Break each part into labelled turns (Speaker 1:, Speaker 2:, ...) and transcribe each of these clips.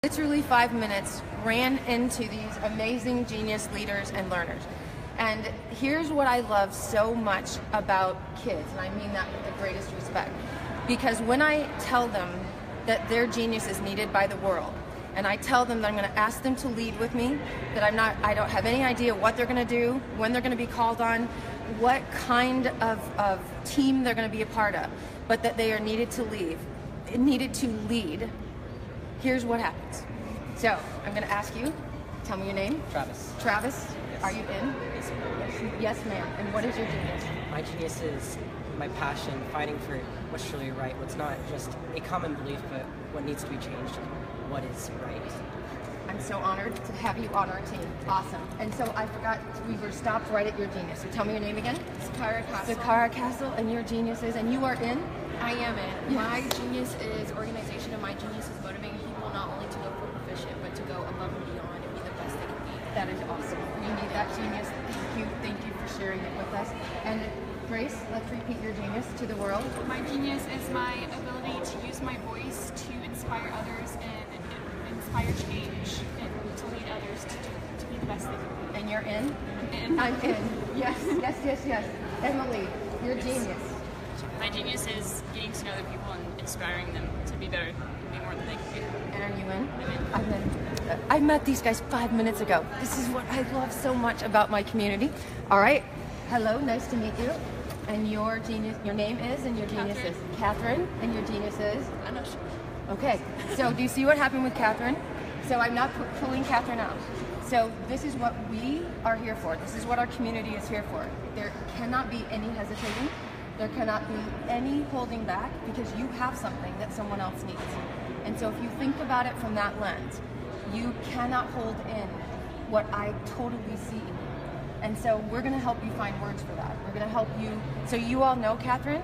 Speaker 1: Literally 5 minutes, ran into these amazing genius leaders and learners. And here's what I love so much about kids, and I mean that with the greatest respect. Because when I tell them that their genius is needed by the world, and I tell them that I'm going to ask them to lead with me, that I don't have any idea what they're going to do, when they're going to be called on, what kind of team they're going to be a part of, but that they are needed to lead, here's what happens. So I'm going to ask you, tell me your name.
Speaker 2: Travis.
Speaker 1: Travis,
Speaker 2: Yes.
Speaker 1: Are you in?
Speaker 2: Yes, ma'am.
Speaker 1: Yes, ma'am. And what is your genius?
Speaker 2: My genius is my passion, fighting for what's truly right, what's not just a common belief, but what needs to be changed, what is right.
Speaker 1: I'm so honored to have you on our team. Awesome. And so I forgot, we were stopped right at your genius. So tell me your name again.
Speaker 3: Sakara Castle.
Speaker 1: Sakara Castle, and your genius is, and you are in?
Speaker 3: I am in.
Speaker 1: Yes.
Speaker 3: My genius is organization, and my genius is motivating people not only to go for proficient, but to go above and beyond and be the best they can be.
Speaker 1: That is awesome. We need that genius. Thank you for sharing it with us. And Grace, let's repeat your genius to the world.
Speaker 4: My genius is my ability to use my voice to inspire others and inspire change and to lead others to be the best they can be.
Speaker 1: And you're in?
Speaker 4: I'm in.
Speaker 1: I'm in. Yes. Emily, your genius.
Speaker 5: My genius is getting to know other people and inspiring them to be better and be more than they can be.
Speaker 1: And are you in? I'm in. I met these guys 5 minutes ago. This is what I love so much about my community. All right. Hello, nice to meet you. And your genius, your name is, and your genius is? Catherine. And your genius is?
Speaker 5: I'm not sure.
Speaker 1: Okay, so do you see what happened with Catherine? So I'm not pulling Catherine out. So this is what we are here for. This is what our community is here for. There cannot be any hesitating. There cannot be any holding back, because you have something that someone else needs. And so if you think about it from that lens, you cannot hold in what I totally see in you. And so we're going to help you find words for that. We're going to help you. So you all know Catherine?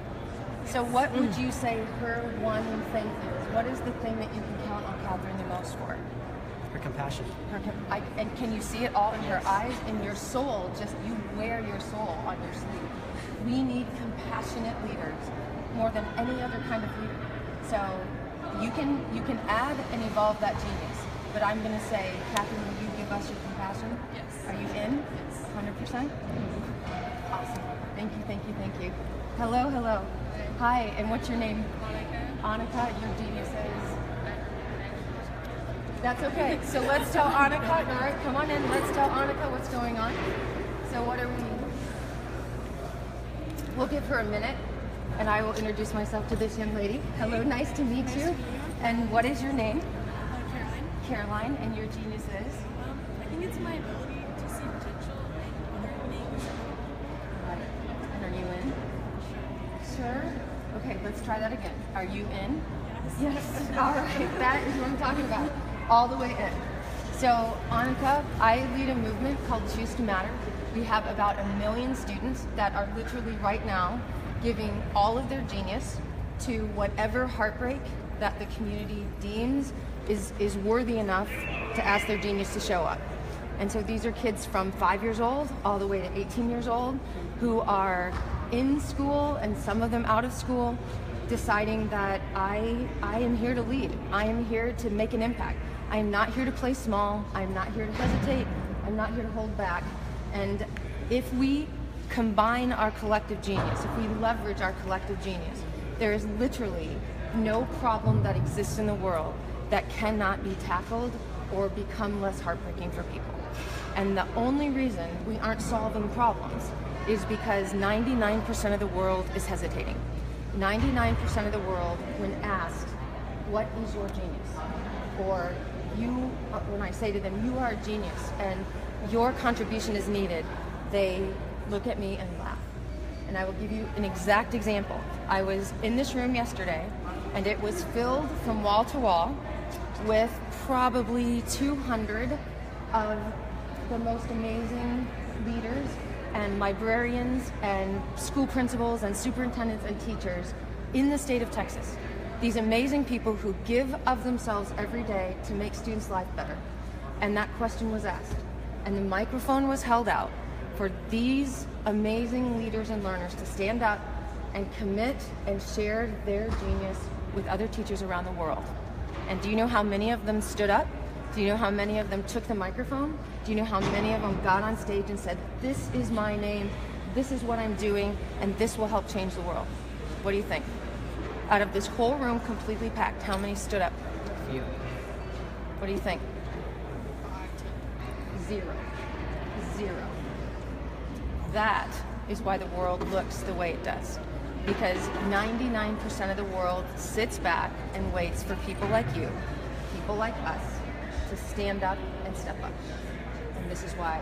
Speaker 1: So what would you say her one thing is? What is the thing that you can count on Catherine the most for?
Speaker 2: Her compassion.
Speaker 1: And can you see it all in her eyes? In your soul, just you wear your soul on your sleeve. We need compassionate leaders more than any other kind of leader. So you can add and evolve that genius. But I'm going to say, Catherine, will you give us your compassion?
Speaker 5: Yes.
Speaker 1: Are you in?
Speaker 5: Yes.
Speaker 1: 100%? Awesome. Thank you. Hello. Hi, and what's your name? Annika, your genius is? That's okay. So let's tell Annika, all right, come on in. Let's tell Annika what's going on. So what are we? We'll give her a minute, and I will introduce myself to this young lady. Hello, nice to meet you. And what is your name?
Speaker 4: Caroline.
Speaker 1: Caroline, and your genius is?
Speaker 4: I think it's my ability to see potential in other things.
Speaker 1: Right. And are you in? Sure. Okay, let's try that again. Are you in? Yes. All right. That is what I'm talking about. All the way in. So, Annika, I lead a movement called Choose to Matter. We have about 1 million students that are literally right now giving all of their genius to whatever heartbreak that the community deems is worthy enough to ask their genius to show up. And so these are kids from 5 years old all the way to 18 years old who are in school, and some of them out of school, deciding that I am here to lead. I am here to make an impact. I am not here to play small. I'm not here to hesitate. I'm not here to hold back. And if we combine our collective genius, if we leverage our collective genius, there is literally no problem that exists in the world that cannot be tackled or become less heartbreaking for people. And the only reason we aren't solving problems is because 99% of the world is hesitating. 99% of the world, when asked, what is your genius? Or when I say to them, you are a genius and your contribution is needed, they look at me and laugh. And I will give you an exact example. I was in this room yesterday, and it was filled from wall to wall with probably 200 of the most amazing leaders and librarians and school principals and superintendents and teachers in the state of Texas. These amazing people who give of themselves every day to make students' life better. And that question was asked. And the microphone was held out for these amazing leaders and learners to stand up and commit and share their genius with other teachers around the world. And do you know how many of them stood up? Do you know how many of them took the microphone? Do you know how many of them got on stage and said, this is my name, this is what I'm doing, and this will help change the world? What do you think? Out of this whole room completely packed, how many stood up?
Speaker 2: Few.
Speaker 1: What do you think? 0. That is why the world looks the way it does. Because 99% of the world sits back and waits for people like you, people like us, to stand up and step up. And this is why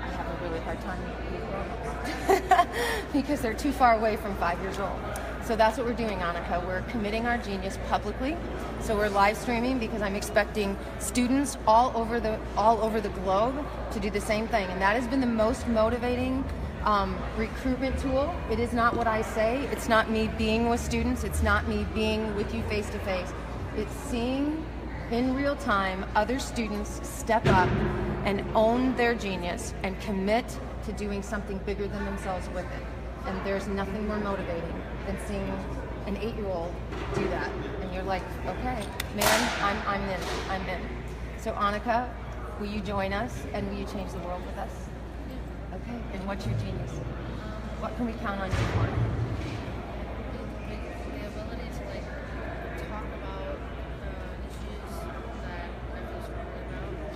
Speaker 1: I have a really hard time with grown-ups. Because they're too far away from 5 years old. So that's what we're doing, Annika. We're committing our genius publicly. So we're live streaming because I'm expecting students all over the globe to do the same thing. And that has been the most motivating recruitment tool. It is not what I say. It's not me being with students. It's not me being with you face to face. It's seeing in real time other students step up and own their genius and commit to doing something bigger than themselves with it. And there's nothing more motivating than seeing an 8-year-old do that. And you're like, okay, man, I'm in. So Annika, will you join us and will you change the world with us? Okay, and what's your genius? What can we count on you for?
Speaker 3: The ability to talk about issues that I feel strongly about.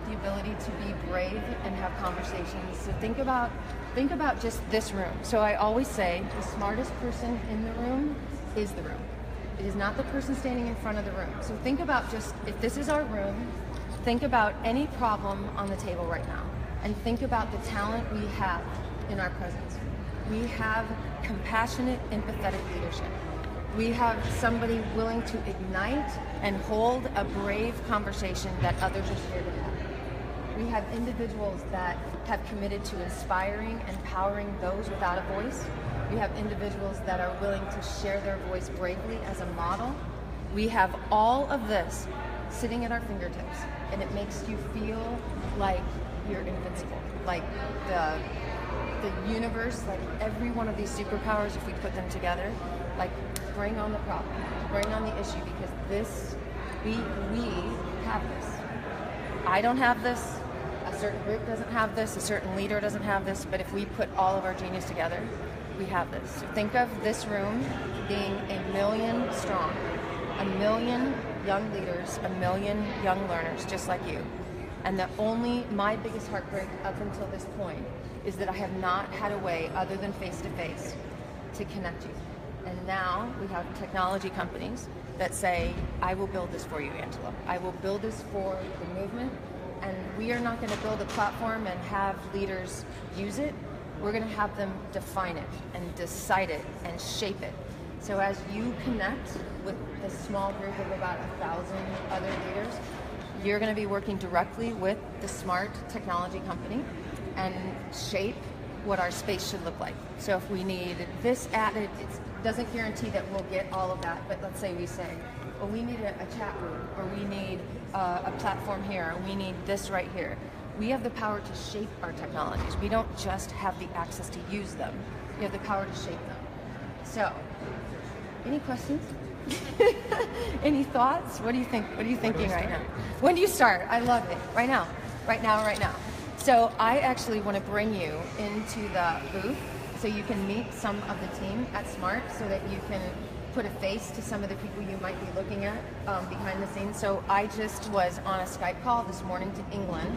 Speaker 1: The ability to be brave and have conversations. So think about just this room. So I always say the smartest person in the room is the room. It is not the person standing in front of the room. So think about just, if this is our room, think about any problem on the table right now. And think about the talent we have in our presence. We have compassionate, empathetic leadership. We have somebody willing to ignite and hold a brave conversation that others are scared to have. We have individuals that have committed to inspiring and empowering those without a voice. We have individuals that are willing to share their voice bravely as a model. We have all of this sitting at our fingertips, and it makes you feel like you're invincible. Like the universe, like every one of these superpowers, if we put them together, like bring on the problem, bring on the issue, because we have this. I don't have this, a certain group doesn't have this, a certain leader doesn't have this, but if we put all of our genius together, we have this. So think of this room being 1 million strong, 1 million young leaders, 1 million young learners, just like you. And my biggest heartbreak up until this point is that I have not had a way other than face-to-face to connect you. And now we have technology companies that say, I will build this for you, Angela. I will build this for the movement. And we are not going to build a platform and have leaders use it. We're going to have them define it and decide it and shape it. So as you connect with this small group of about 1,000 other leaders, you're going to be working directly with the smart technology company and shape what our space should look like. So if we need this added, it doesn't guarantee that we'll get all of that, but let's say we say, well, we need a chat room, or we need a platform here, or we need this right here. We have the power to shape our technologies. We don't just have the access to use them. We have the power to shape them. So, any questions? Any thoughts? What do you think? What are you thinking right now? When do you start? I love it. Right now. Right now, right now. So I actually want to bring you into the booth so you can meet some of the team at Smart, so that you can put a face to some of the people you might be looking at behind the scenes. So I just was on a Skype call this morning to England,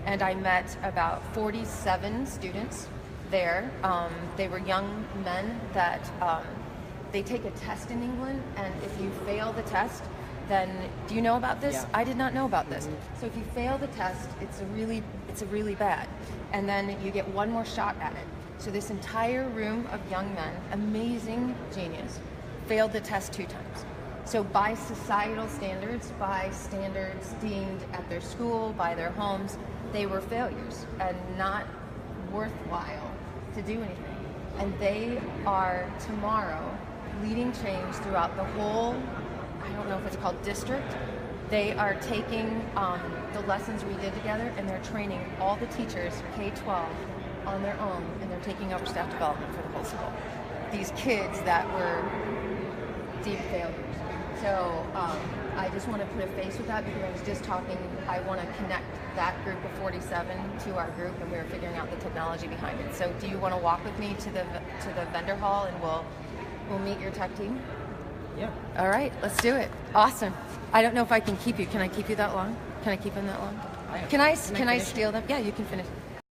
Speaker 1: and I met about 47 students there. They were young men that they take a test in England, and if you fail the test, then, do you know about this?
Speaker 2: Yeah.
Speaker 1: I did not know about this. So if you fail the test, it's a really bad. And then you get one more shot at it. So this entire room of young men, amazing genius, failed the test 2 times. So by societal standards, by standards deemed at their school, by their homes, they were failures and not worthwhile to do anything. And they are tomorrow leading change throughout the whole, I don't know if it's called district. They are taking the lessons we did together, and they're training all the teachers, K-12, on their own, and they're taking over staff development for the whole school. These kids that were deep failures. So I just want to put a face with that because I was just talking. I want to connect that group of 47 to our group, and we were figuring out the technology behind it. So do you want to walk with me to the vendor hall, and we'll meet your tech team?
Speaker 2: Yeah.
Speaker 1: All right, let's do it. Awesome. I don't know if I can keep you. Can I keep you that long? Can I keep him that long? Can I steal them? Yeah, you can finish.